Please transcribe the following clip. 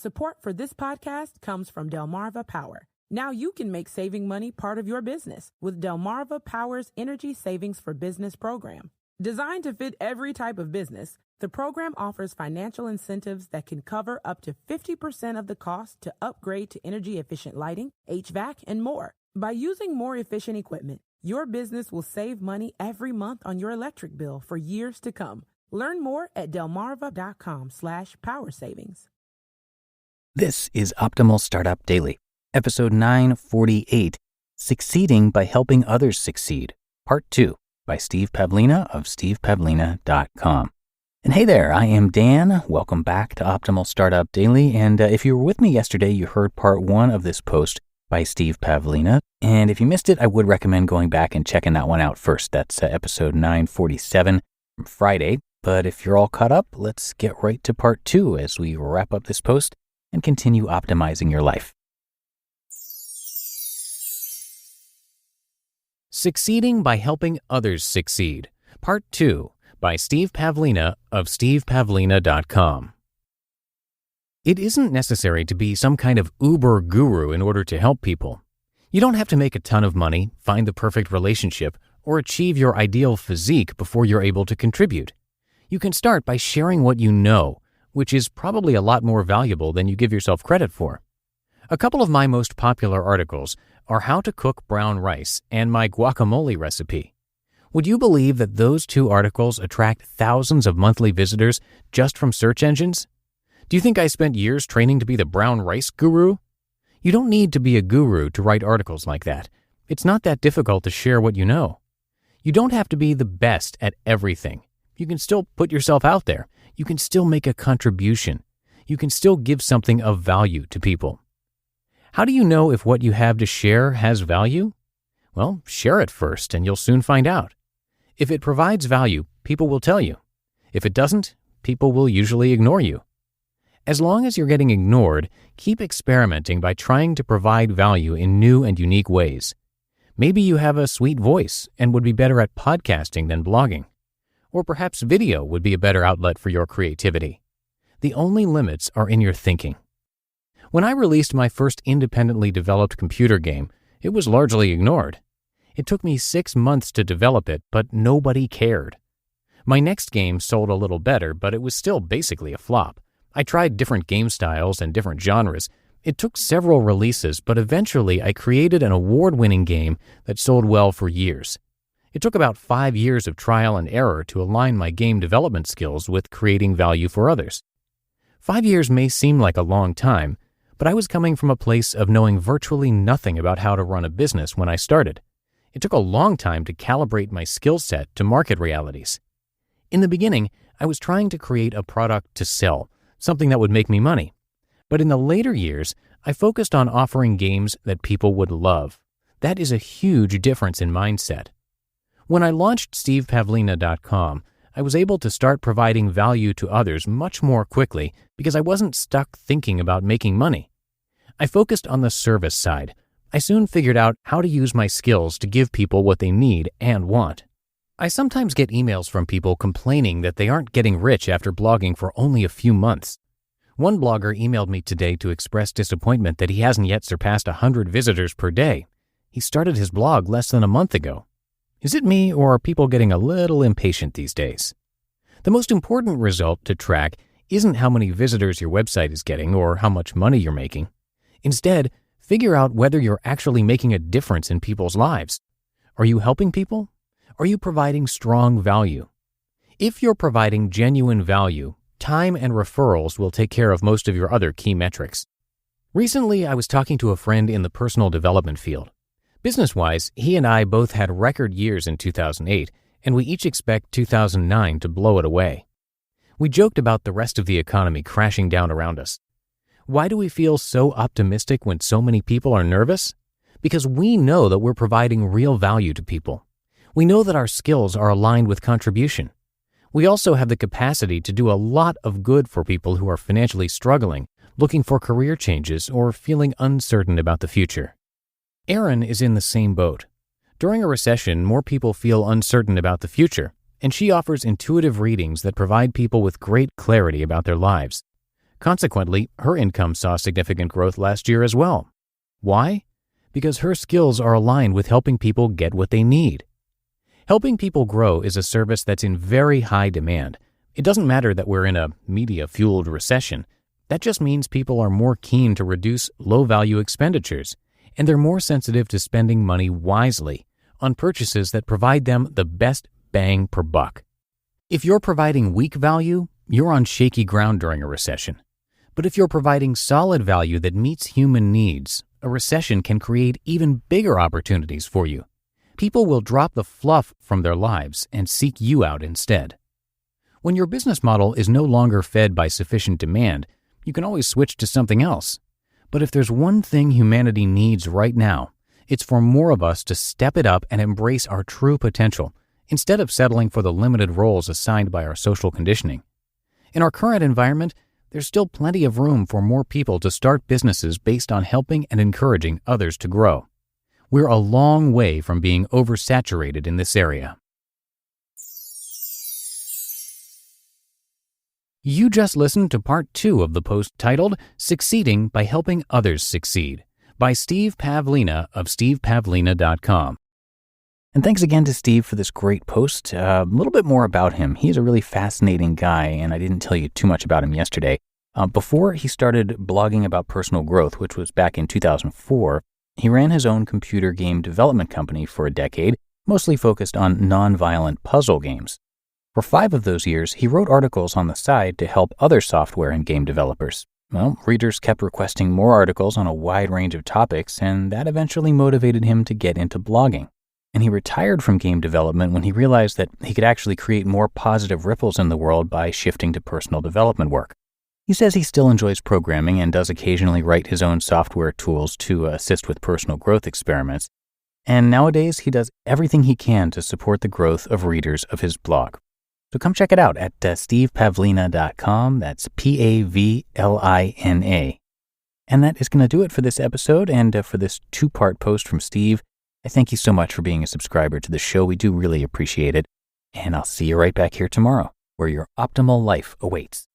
Support for this podcast comes from Delmarva Power. Now you can make saving money part of your business with Delmarva Power's Energy Savings for Business program. Designed to fit every type of business, the program offers financial incentives that can cover up to 50% of the cost to upgrade to energy-efficient lighting, HVAC, and more. By using more efficient equipment, your business will save money every month on your electric bill for years to come. Learn more at delmarva.com/power savings. This is Optimal Startup Daily, episode 948, Succeeding by Helping Others Succeed, Part 2, by Steve Pavlina of stevepavlina.com. And hey there, I am Dan. Welcome back to Optimal Startup Daily. And if you were with me yesterday, you heard part 1 of this post by Steve Pavlina. And if you missed it, I would recommend going back and checking that one out first. That's episode 947 from Friday. But if you're all caught up, let's get right to part 2 as we wrap up this post and continue optimizing your life. Succeeding by Helping Others Succeed, Part 2, by Steve Pavlina of stevepavlina.com. It isn't necessary to be some kind of uber guru in order to help people. You don't have to make a ton of money, find the perfect relationship, or achieve your ideal physique before you're able to contribute. You can start by sharing what you know, which is probably a lot more valuable than you give yourself credit for. A couple of my most popular articles are How to Cook Brown Rice and my guacamole recipe. Would you believe that those 2 articles attract thousands of monthly visitors just from search engines? Do you think I spent years training to be the brown rice guru? You don't need to be a guru to write articles like that. It's not that difficult to share what you know. You don't have to be the best at everything. You can still put yourself out there. You can still make a contribution. You can still give something of value to people. How do you know if what you have to share has value? Well, share it first and you'll soon find out. If it provides value, people will tell you. If it doesn't, people will usually ignore you. As long as you're getting ignored, keep experimenting by trying to provide value in new and unique ways. Maybe you have a sweet voice and would be better at podcasting than blogging. Or perhaps video would be a better outlet for your creativity. The only limits are in your thinking. When I released my first independently developed computer game, it was largely ignored. It took me 6 months to develop it, but nobody cared. My next game sold a little better, but it was still basically a flop. I tried different game styles and different genres. It took several releases, but eventually I created an award-winning game that sold well for years. It took about 5 years of trial and error to align my game development skills with creating value for others. 5 years may seem like a long time, but I was coming from a place of knowing virtually nothing about how to run a business when I started. It took a long time to calibrate my skill set to market realities. In the beginning, I was trying to create a product to sell, something that would make me money. But in the later years, I focused on offering games that people would love. That is a huge difference in mindset. When I launched stevepavlina.com, I was able to start providing value to others much more quickly because I wasn't stuck thinking about making money. I focused on the service side. I soon figured out how to use my skills to give people what they need and want. I sometimes get emails from people complaining that they aren't getting rich after blogging for only a few months. One blogger emailed me today to express disappointment that he hasn't yet surpassed 100 visitors per day. He started his blog less than a month ago. Is it me, or are people getting a little impatient these days? The most important result to track isn't how many visitors your website is getting or how much money you're making. Instead, figure out whether you're actually making a difference in people's lives. Are you helping people? Are you providing strong value? If you're providing genuine value, time and referrals will take care of most of your other key metrics. Recently, I was talking to a friend in the personal development field. Business-wise, he and I both had record years in 2008, and we each expect 2009 to blow it away. We joked about the rest of the economy crashing down around us. Why do we feel so optimistic when so many people are nervous? Because we know that we're providing real value to people. We know that our skills are aligned with contribution. We also have the capacity to do a lot of good for people who are financially struggling, looking for career changes, or feeling uncertain about the future. Erin is in the same boat. During a recession, more people feel uncertain about the future, and she offers intuitive readings that provide people with great clarity about their lives. Consequently, her income saw significant growth last year as well. Why? Because her skills are aligned with helping people get what they need. Helping people grow is a service that's in very high demand. It doesn't matter that we're in a media-fueled recession. That just means people are more keen to reduce low-value expenditures, and they're more sensitive to spending money wisely on purchases that provide them the best bang per buck. If you're providing weak value, you're on shaky ground during a recession. But if you're providing solid value that meets human needs, a recession can create even bigger opportunities for you. People will drop the fluff from their lives and seek you out instead. When your business model is no longer fed by sufficient demand, you can always switch to something else. But if there's one thing humanity needs right now, it's for more of us to step it up and embrace our true potential, instead of settling for the limited roles assigned by our social conditioning. In our current environment, there's still plenty of room for more people to start businesses based on helping and encouraging others to grow. We're a long way from being oversaturated in this area. You just listened to part 2 of the post titled Succeeding by Helping Others Succeed by Steve Pavlina of stevepavlina.com. And thanks again to Steve for this great post. A little bit more about him. He's a really fascinating guy, and I didn't tell you too much about him yesterday. Before he started blogging about personal growth, which was back in 2004, he ran his own computer game development company for a decade, mostly focused on non-violent puzzle games. For 5 of those years, he wrote articles on the side to help other software and game developers. Well, readers kept requesting more articles on a wide range of topics, and that eventually motivated him to get into blogging. And he retired from game development when he realized that he could actually create more positive ripples in the world by shifting to personal development work. He says he still enjoys programming and does occasionally write his own software tools to assist with personal growth experiments. And nowadays, he does everything he can to support the growth of readers of his blog. So come check it out at stevepavlina.com. That's Pavlina. And that is going to do it for this episode and for this 2-part post from Steve. I thank you so much for being a subscriber to the show. We do really appreciate it. And I'll see you right back here tomorrow, where your optimal life awaits.